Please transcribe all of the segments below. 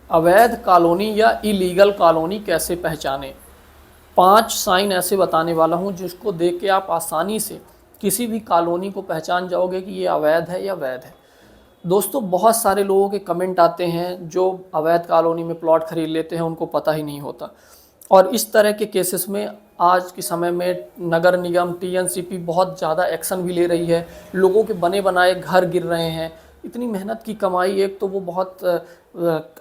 अवैध कॉलोनी या illegal colony कैसे पहचानें। 5 साइन ऐसे बताने वाला हूं जिसको देख के आप आसानी से किसी भी कॉलोनी को पहचान जाओगे कि ये अवैध है या वैध है। दोस्तों, बहुत सारे लोगों के कमेंट आते हैं जो अवैध कॉलोनी में प्लॉट खरीद लेते हैं, उनको पता ही नहीं होता। और इस तरह के केसेस में आज के समय में नगर निगम टीएनसीपी बहुत ज़्यादा एक्शन भी ले रही है। लोगों के बने बनाए घर गिर रहे हैं। इतनी मेहनत की कमाई, एक तो वो बहुत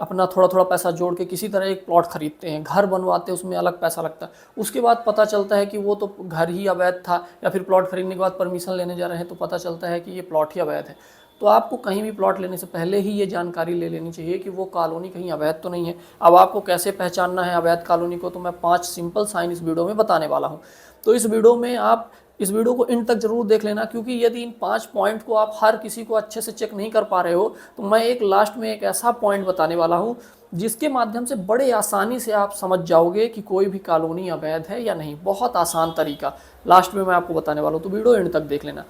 अपना थोड़ा थोड़ा पैसा जोड़ के किसी तरह एक प्लॉट खरीदते हैं, घर बनवाते हैं, उसमें अलग पैसा लगता है। उसके बाद पता चलता है कि वो तो घर ही अवैध था, या फिर प्लॉट खरीदने के बाद परमिशन लेने जा रहे हैं तो पता चलता है कि ये प्लॉट ही अवैध है। तो आपको कहीं भी प्लॉट लेने से पहले ही ये जानकारी ले लेनी चाहिए कि वो कॉलोनी कहीं अवैध तो नहीं है। अब आपको कैसे पहचानना है अवैध कॉलोनी को, तो मैं 5 सिंपल साइन इस वीडियो में बताने वाला हूँ। तो इस वीडियो में आप इस वीडियो को इन तक जरूर देख लेना, क्योंकि यदि इन 5 पॉइंट को आप हर किसी को अच्छे से चेक नहीं कर पा रहे हो तो मैं एक लास्ट में एक ऐसा पॉइंट बताने वाला हूँ जिसके माध्यम से बड़े आसानी से आप समझ जाओगे कि कोई भी कॉलोनी अवैध है या नहीं। बहुत आसान तरीका लास्ट में मैं आपको बताने वाला हूँ, तो वीडियो एंड तक देख लेना।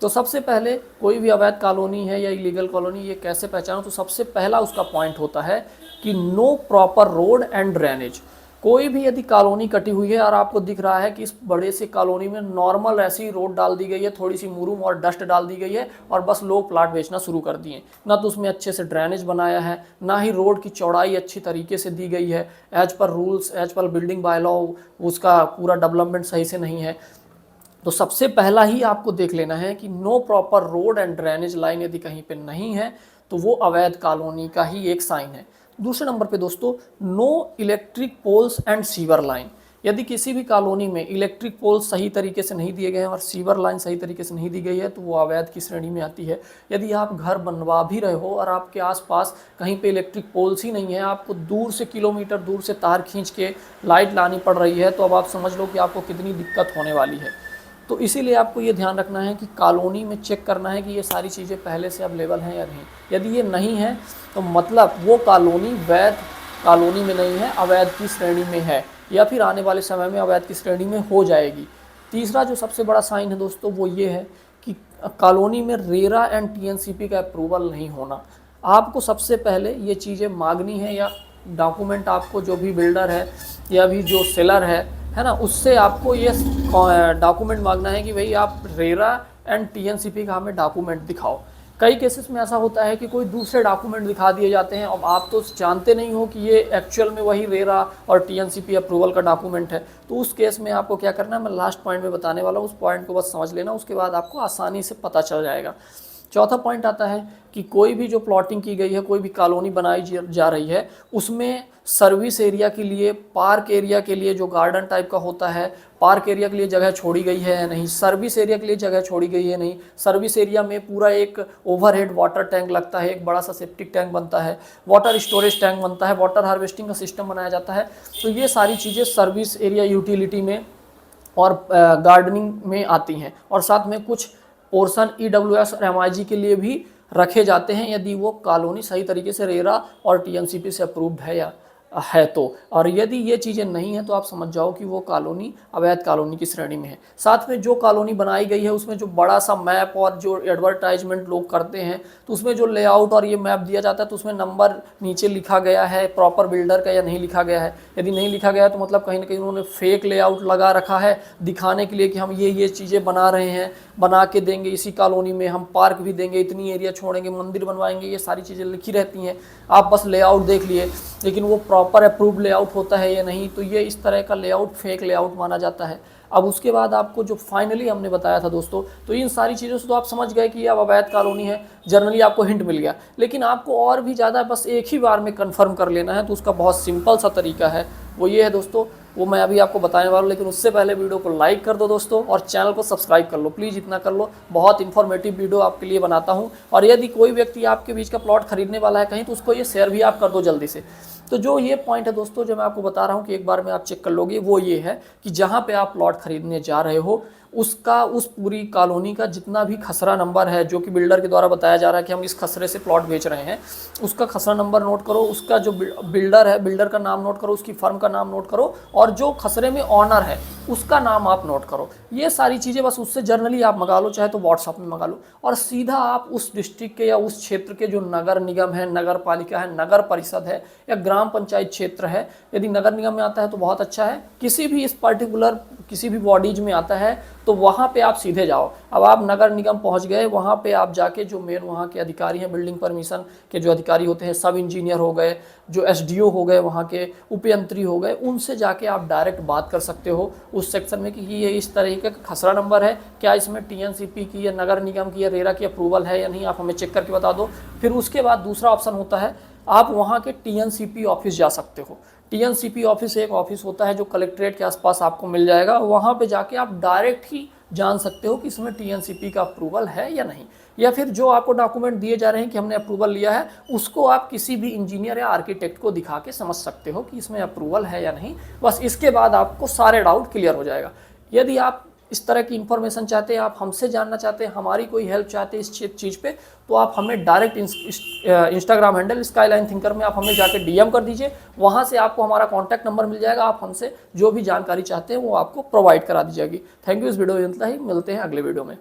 तो सबसे पहले कोई भी अवैध कॉलोनी है या इलीगल कॉलोनी ये कैसे पहचानो, तो सबसे पहला उसका पॉइंट होता है कि no proper road and drainage. कोई भी यदि कॉलोनी कटी हुई है और आपको दिख रहा है कि इस बड़े से कॉलोनी में नॉर्मल ऐसी रोड डाल दी गई है, थोड़ी सी मुरूम और डस्ट डाल दी गई है और बस लोग प्लाट बेचना शुरू कर दिए, ना तो उसमें अच्छे से ड्रेनेज बनाया है, ना ही रोड की चौड़ाई अच्छी तरीके से दी गई है, as per rules as per building bylaw उसका पूरा डेवलपमेंट सही से नहीं है। तो सबसे पहला ही आपको देख लेना है कि no proper road and drainage line यदि कहीं पे नहीं है तो वो अवैध कॉलोनी का ही एक साइन है। दूसरे नंबर पे दोस्तों, no electric poles and sewer line. यदि किसी भी कॉलोनी में इलेक्ट्रिक पोल्स सही तरीके से नहीं दिए गए हैं और सीवर लाइन सही तरीके से नहीं दी गई है तो वो अवैध की श्रेणी में आती है। यदि आप घर बनवा भी रहे हो और आपके आसपास कहीं पे इलेक्ट्रिक पोल्स ही नहीं है, आपको दूर से किलोमीटर दूर से तार खींच के लाइट लानी पड़ रही है, तो अब आप समझ लो कि आपको कितनी दिक्कत होने वाली है। तो इसीलिए आपको ये ध्यान रखना है कि कॉलोनी में चेक करना है कि ये सारी चीज़ें पहले से अवेलेबल हैं या नहीं। यदि ये नहीं है तो मतलब वो कॉलोनी वैध कॉलोनी में नहीं है, अवैध की श्रेणी में है, या फिर आने वाले समय में अवैध की श्रेणी में हो जाएगी। तीसरा जो सबसे बड़ा साइन है दोस्तों वो ये है कि कॉलोनी में रेरा एंड टीएनसीपी का अप्रूवल नहीं होना। आपको सबसे पहले ये चीज़ें मांगनी है, या डॉक्यूमेंट आपको जो भी बिल्डर है या भी जो सेलर है ना, उससे आपको ये डॉक्यूमेंट मांगना है कि भाई आप रेरा एंड टीएनसीपी का हमें डॉक्यूमेंट दिखाओ। कई केसेस में ऐसा होता है कि कोई दूसरे डॉक्यूमेंट दिखा दिए जाते हैं, अब आप तो जानते नहीं हो कि ये एक्चुअल में वही रेरा और टीएनसीपी अप्रूवल का डॉक्यूमेंट है। तो उस केस में आपको क्या करना है, मैं लास्ट पॉइंट में बताने वाला हूँ, उस पॉइंट को बस समझ लेना, उसके बाद आपको आसानी से पता चल जाएगा। चौथा पॉइंट आता है कि कोई भी जो प्लॉटिंग की गई है, कोई भी कॉलोनी बनाई जा रही है, उसमें सर्विस एरिया के लिए, पार्क एरिया के लिए जो गार्डन टाइप का होता है, पार्क एरिया के लिए जगह छोड़ी गई है या नहीं, सर्विस एरिया के लिए जगह छोड़ी गई है नहीं। सर्विस एरिया में पूरा एक ओवरहेड वाटर टैंक लगता है, एक बड़ा सा सेप्टिक टैंक बनता है, वाटर स्टोरेज टैंक बनता है, वाटर हार्वेस्टिंग का सिस्टम बनाया जाता है। तो ये सारी चीज़ें सर्विस एरिया यूटिलिटी में और गार्डनिंग में आती हैं, और साथ में कुछ पोर्शन ईडब्ल्यूएस और एमआईजी के लिए भी रखे जाते हैं यदि वो कॉलोनी सही तरीके से रेरा और टीएनसीपी से अप्रूव्ड है या है तो। और यदि ये चीज़ें नहीं हैं तो आप समझ जाओ कि वो कॉलोनी अवैध कॉलोनी की श्रेणी में है। साथ में जो कॉलोनी बनाई गई है उसमें जो बड़ा सा मैप और जो एडवर्टाइजमेंट लोग करते हैं, तो उसमें जो लेआउट और ये मैप दिया जाता है तो उसमें नंबर नीचे लिखा गया है प्रॉपर बिल्डर का या नहीं लिखा गया है। यदि नहीं लिखा गया है तो मतलब कहीं ना कहीं उन्होंने फेक लेआउट लगा रखा है दिखाने के लिए कि हम ये चीज़ें बना रहे हैं, बना के देंगे इसी कॉलोनी में, हम पार्क भी देंगे, इतनी एरिया छोड़ेंगे, मंदिर बनवाएंगे, ये सारी चीज़ें लिखी रहती हैं। आप बस लेआउट देख लिए, लेकिन वो प्रॉपर अप्रूव्ड लेआउट होता है या नहीं, तो ये इस तरह का लेआउट फेक लेआउट माना जाता है। अब उसके बाद आपको जो फाइनली हमने बताया था दोस्तों, तो इन सारी चीज़ों से तो आप समझ गए कि ये अब अवैध कॉलोनी है, जनरली आपको हिंट मिल गया। लेकिन आपको और भी ज़्यादा बस एक ही बार में कंफर्म कर लेना है, तो उसका बहुत सिंपल सा तरीका है, वो ये है दोस्तों, वो मैं अभी आपको बताने वाला हूँ। लेकिन उससे पहले वीडियो को लाइक कर दो दोस्तों, और चैनल को सब्सक्राइब कर लो, प्लीज़ इतना कर लो। बहुत इन्फॉर्मेटिव वीडियो आपके लिए बनाता हूँ, और यदि कोई व्यक्ति आपके बीच का प्लॉट खरीदने वाला है कहीं, तो उसको ये शेयर भी आप कर दो जल्दी से। तो जो ये पॉइंट है दोस्तों जो मैं आपको बता रहा हूँ कि एक बार में आप चेक कर लोगे, वो ये है कि जहाँ पे आप प्लॉट खरीदने जा रहे हो उसका उस पूरी कॉलोनी का जितना भी खसरा नंबर है जो कि बिल्डर के द्वारा बताया जा रहा है कि हम इस खसरे से प्लॉट बेच रहे हैं, उसका खसरा नंबर नोट करो, उसका जो बिल्डर है बिल्डर का नाम नोट करो, उसकी फर्म का नाम नोट करो, और जो खसरे में ऑनर है उसका नाम आप नोट करो। ये सारी चीज़ें बस उससे जर्नली आप मंगा लो, चाहे तो व्हाट्सअप में मंगा लो, और सीधा आप उस डिस्ट्रिक्ट के या उस क्षेत्र के जो नगर निगम है, नगर पालिका है, नगर परिषद है या ग्राम पंचायत क्षेत्र है, यदि नगर निगम में आता है तो बहुत अच्छा है, किसी भी इस पर्टिकुलर किसी भी बॉडीज में आता है तो वहाँ पे आप सीधे जाओ। अब आप नगर निगम पहुँच गए, वहाँ पे आप जाके जो मेन वहाँ के अधिकारी हैं, बिल्डिंग परमिशन के जो अधिकारी होते हैं, सब इंजीनियर हो गए, जो एसडीओ हो गए, वहाँ के उपयंत्री हो गए, उनसे जाके आप डायरेक्ट बात कर सकते हो उस सेक्शन में कि ये इस तरीके का खसरा नंबर है, क्या इसमें टीएनसीपी की या नगर निगम की या रेरा की अप्रूवल है या नहीं, आप हमें चेक करके बता दो। फिर उसके बाद दूसरा ऑप्शन होता है, आप वहाँ के टीएनसीपी ऑफिस जा सकते हो। टीएनसीपी ऑफिस एक ऑफिस होता है जो कलेक्ट्रेट के आसपास आपको मिल जाएगा, वहाँ पे जाके आप डायरेक्ट ही जान सकते हो कि इसमें टीएनसीपी का अप्रूवल है या नहीं, या फिर जो आपको डॉक्यूमेंट दिए जा रहे हैं कि हमने अप्रूवल लिया है, उसको आप किसी भी इंजीनियर या आर्किटेक्ट को दिखा के समझ सकते हो कि इसमें अप्रूवल है या नहीं। बस इसके बाद आपको सारे डाउट क्लियर हो जाएगा। यदि आप इस तरह की इन्फॉर्मेशन चाहते हैं, आप हमसे जानना चाहते हैं, हमारी कोई हेल्प चाहते हैं इस चीज़ पे, तो आप हमें direct Instagram handle skyline thinker में आप हमें जाके डीएम कर दीजिए, वहाँ से आपको हमारा कॉन्टैक्ट नंबर मिल जाएगा, आप हमसे जो भी जानकारी चाहते हैं वो आपको प्रोवाइड करा दी जाएगी। थैंक यू, इस वीडियो में इतना ही, मिलते हैं अगले वीडियो में।